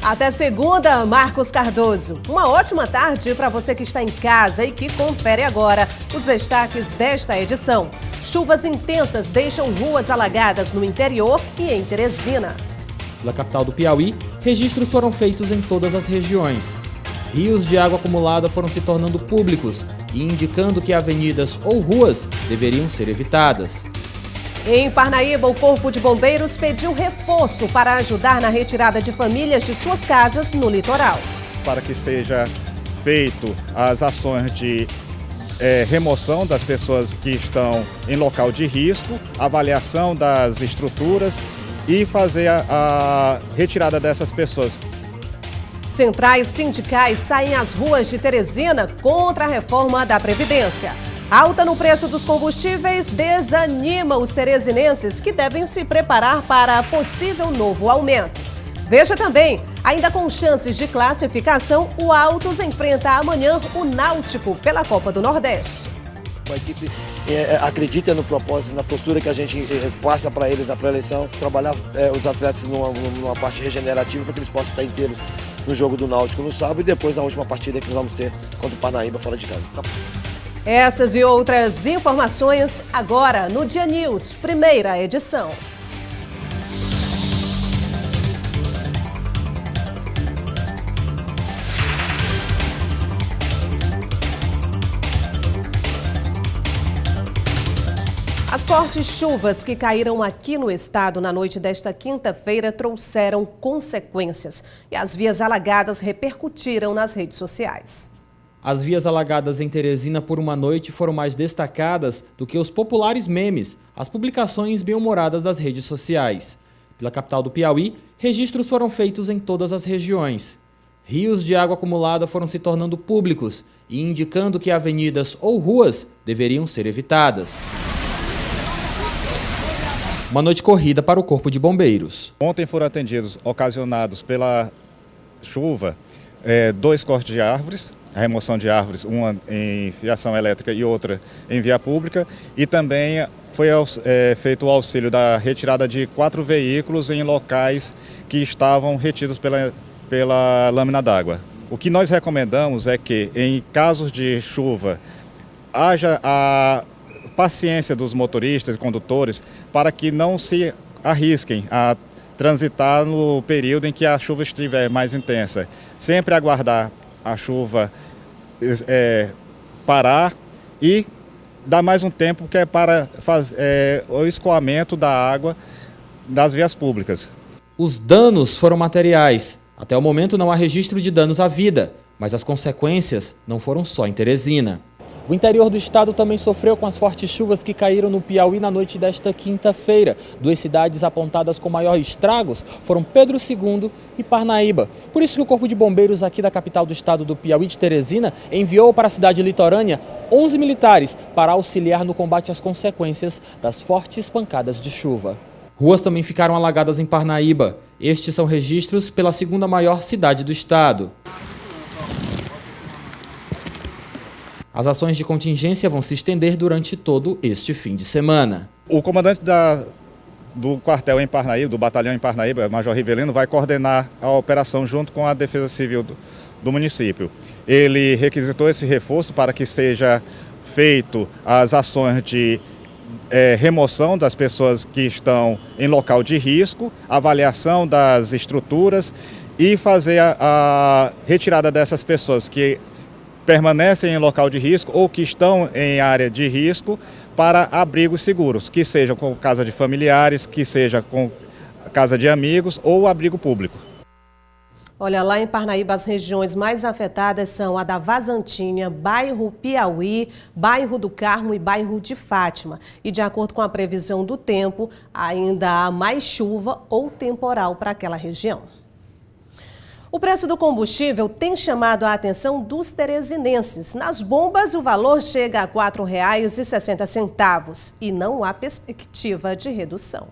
Até segunda, Marcos Cardoso. Uma ótima tarde para você que está em casa e que confere agora os destaques desta edição. Chuvas intensas deixam ruas alagadas no interior e em Teresina. Na capital do Piauí, registros foram feitos em todas as regiões. Rios de água acumulada foram se tornando públicos e indicando que avenidas ou ruas deveriam ser evitadas. Em Parnaíba, o Corpo de Bombeiros pediu reforço para ajudar na retirada de famílias de suas casas no litoral. Para que seja feito as ações de remoção das pessoas que estão em local de risco, avaliação das estruturas e fazer a retirada dessas pessoas. Centrais sindicais saem às ruas de Teresina contra a reforma da Previdência. Alta no preço dos combustíveis desanima os teresinenses que devem se preparar para possível novo aumento. Veja também, ainda com chances de classificação, o Altos enfrenta amanhã o Náutico pela Copa do Nordeste. A equipe acredita no propósito, na postura que a gente passa para eles na pré-eleição, trabalhar os atletas numa parte regenerativa para que eles possam estar inteiros no jogo do Náutico no sábado e depois na última partida que nós vamos ter contra o Parnaíba fora de casa. Essas e outras informações agora no Dia News, primeira edição. As fortes chuvas que caíram aqui no estado na noite desta quinta-feira trouxeram consequências e as vias alagadas repercutiram nas redes sociais. As vias alagadas em Teresina por uma noite foram mais destacadas do que os populares memes, as publicações bem-humoradas das redes sociais. Pela capital do Piauí, registros foram feitos em todas as regiões. Rios de água acumulada foram se tornando públicos e indicando que avenidas ou ruas deveriam ser evitadas. Uma noite corrida para o Corpo de Bombeiros. Ontem foram atendidos, ocasionados pela chuva, 2 cortes de árvores, a remoção de árvores, uma em fiação elétrica e outra em via pública, e também foi feito o auxílio da retirada de 4 veículos em locais que estavam retidos pela lâmina d'água. O que nós recomendamos é que, em casos de chuva, haja a paciência dos motoristas e condutores para que não se arrisquem a transitar no período em que a chuva estiver mais intensa. Sempre aguardar a chuva parar e dar mais um tempo que é para fazer o escoamento da água das vias públicas. Os danos foram materiais. Até o momento não há registro de danos à vida, mas as consequências não foram só em Teresina. O interior do estado também sofreu com as fortes chuvas que caíram no Piauí na noite desta quinta-feira. 2 cidades apontadas com maior estragos foram Pedro II e Parnaíba. Por isso que o Corpo de Bombeiros aqui da capital do estado do Piauí, de Teresina, enviou para a cidade litorânea 11 militares para auxiliar no combate às consequências das fortes pancadas de chuva. Ruas também ficaram alagadas em Parnaíba. Estes são registros pela 2ª maior cidade do estado. As ações de contingência vão se estender durante todo este fim de semana. O comandante do quartel em Parnaíba, do batalhão em Parnaíba, Major Rivelino, vai coordenar a operação junto com a Defesa Civil do município. Ele requisitou esse reforço para que seja feito as ações de remoção das pessoas que estão em local de risco, avaliação das estruturas e fazer a retirada dessas pessoas que permanecem em local de risco ou que estão em área de risco para abrigos seguros, que seja com casa de familiares, que seja com casa de amigos ou abrigo público. Olha, lá em Parnaíba, as regiões mais afetadas são a da Vazantinha, bairro Piauí, bairro do Carmo e bairro de Fátima. E de acordo com a previsão do tempo, ainda há mais chuva ou temporal para aquela região. O preço do combustível tem chamado a atenção dos teresinenses. Nas bombas, o valor chega a R$ 4,60 e não há perspectiva de redução.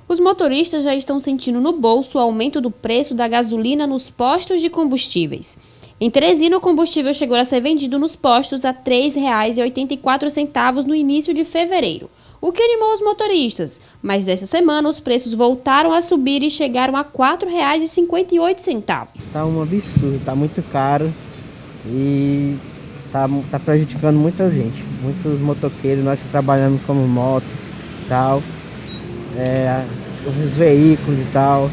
Os motoristas já estão sentindo no bolso o aumento do preço da gasolina nos postos de combustíveis. Em Teresina, o combustível chegou a ser vendido nos postos a R$ 3,84 no início de fevereiro. o que animou os motoristas. Mas desta semana os preços voltaram a subir e chegaram a R$ 4,58. Tá um absurdo, tá muito caro e tá prejudicando muita gente, muitos motoqueiros, nós que trabalhamos como moto e tal, os veículos e tal,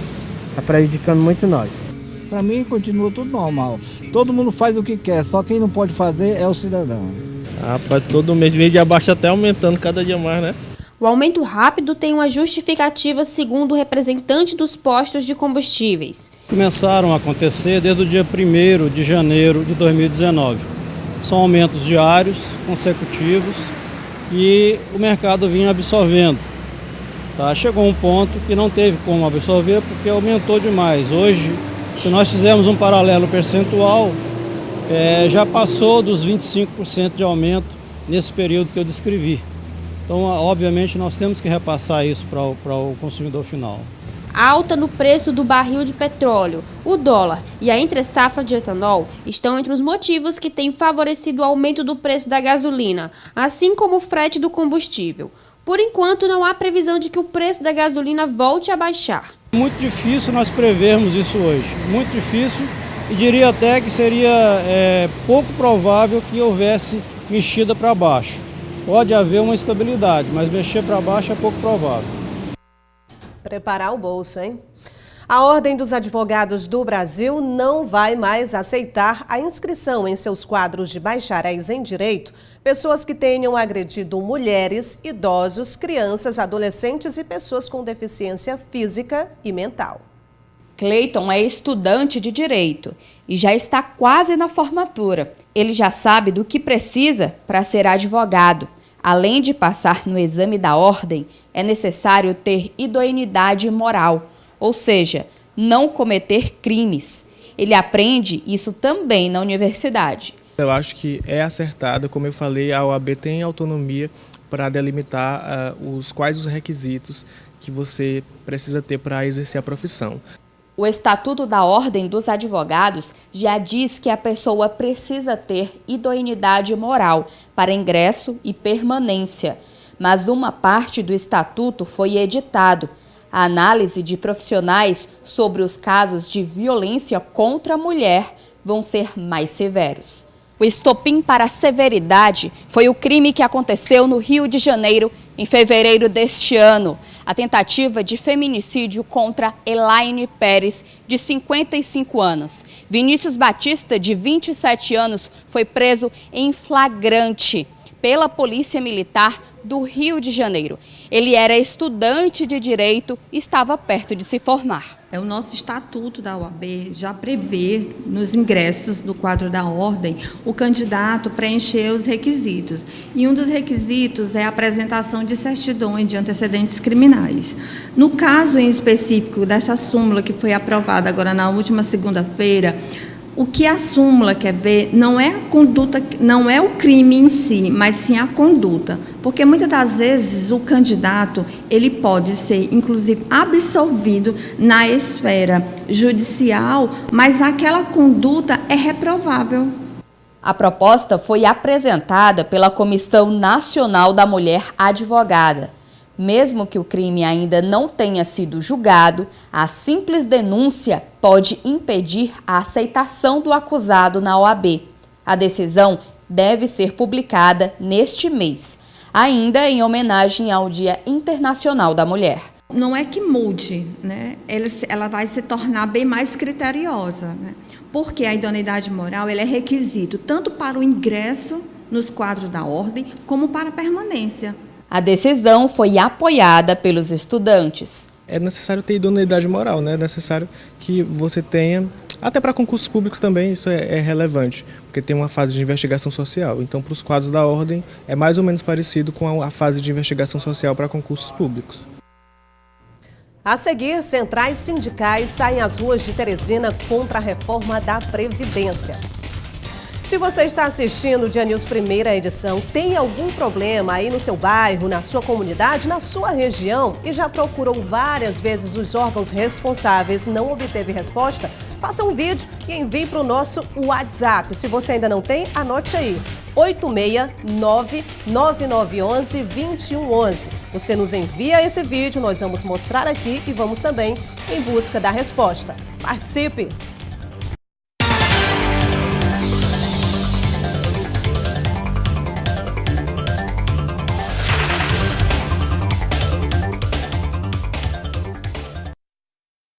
tá prejudicando muito nós. Para mim continua tudo normal, todo mundo faz o que quer, só quem não pode fazer é o cidadão. Rapaz, todo mês de abaixo até aumentando cada dia mais, né? O aumento rápido tem uma justificativa segundo o representante dos postos de combustíveis. Começaram a acontecer desde o dia 1º de janeiro de 2019. São aumentos diários, consecutivos, e o mercado vinha absorvendo. Tá? Chegou um ponto que não teve como absorver porque aumentou demais. Hoje, se nós fizermos um paralelo percentual, já passou dos 25% de aumento nesse período que eu descrevi. Então, obviamente, nós temos que repassar isso para o consumidor final. Alta no preço do barril de petróleo, o dólar e a entre-safra de etanol estão entre os motivos que têm favorecido o aumento do preço da gasolina, assim como o frete do combustível. Por enquanto, não há previsão de que o preço da gasolina volte a baixar. Muito difícil nós prevermos isso hoje, muito difícil, e diria até que seria pouco provável que houvesse mexida para baixo. Pode haver uma estabilidade, mas mexer para baixo é pouco provável. Preparar o bolso, hein? A Ordem dos Advogados do Brasil não vai mais aceitar a inscrição em seus quadros de bacharéis em Direito pessoas que tenham agredido mulheres, idosos, crianças, adolescentes e pessoas com deficiência física e mental. Cleiton é estudante de Direito e já está quase na formatura. Ele já sabe do que precisa para ser advogado. Além de passar no exame da ordem, é necessário ter idoneidade moral, ou seja, não cometer crimes. Ele aprende isso também na universidade. Eu acho que é acertado, como eu falei, a OAB tem autonomia para delimitar quais os requisitos que você precisa ter para exercer a profissão. O Estatuto da Ordem dos Advogados já diz que a pessoa precisa ter idoneidade moral para ingresso e permanência, mas uma parte do Estatuto foi editado. A análise de profissionais sobre os casos de violência contra a mulher vão ser mais severos. O estopim para a severidade foi o crime que aconteceu no Rio de Janeiro em fevereiro deste ano. A tentativa de feminicídio contra Elaine Pérez, de 55 anos. Vinícius Batista, de 27 anos, foi preso em flagrante pela Polícia Militar do Rio de Janeiro. Ele era estudante de Direito e estava perto de se formar. O nosso estatuto da OAB já prevê, nos ingressos do quadro da ordem, o candidato preencher os requisitos. E um dos requisitos é a apresentação de certidões de antecedentes criminais. No caso em específico dessa súmula que foi aprovada agora na última segunda-feira, o que a súmula quer ver não é a conduta, não é o crime em si, mas sim a conduta. Porque muitas das vezes o candidato ele pode ser, inclusive, absolvido na esfera judicial, mas aquela conduta é reprovável. A proposta foi apresentada pela Comissão Nacional da Mulher Advogada. Mesmo que o crime ainda não tenha sido julgado, a simples denúncia pode impedir a aceitação do acusado na OAB. A decisão deve ser publicada neste mês, ainda em homenagem ao Dia Internacional da Mulher. Não é que mude, né? Ela vai se tornar bem mais criteriosa, né? Porque a idoneidade moral ela é requisito tanto para o ingresso nos quadros da ordem como para a permanência. A decisão foi apoiada pelos estudantes. É necessário ter idoneidade moral, né? É necessário que você tenha, até para concursos públicos também isso é relevante, porque tem uma fase de investigação social. Então, para os quadros da ordem, é mais ou menos parecido com a fase de investigação social para concursos públicos. A seguir, centrais sindicais saem às ruas de Teresina contra a reforma da Previdência. Se você está assistindo o Dia News primeira edição, tem algum problema aí no seu bairro, na sua comunidade, na sua região e já procurou várias vezes os órgãos responsáveis e não obteve resposta? Faça um vídeo e envie para o nosso WhatsApp. Se você ainda não tem, anote aí. 869-9911-2111. Você nos envia esse vídeo, nós vamos mostrar aqui e vamos também em busca da resposta. Participe!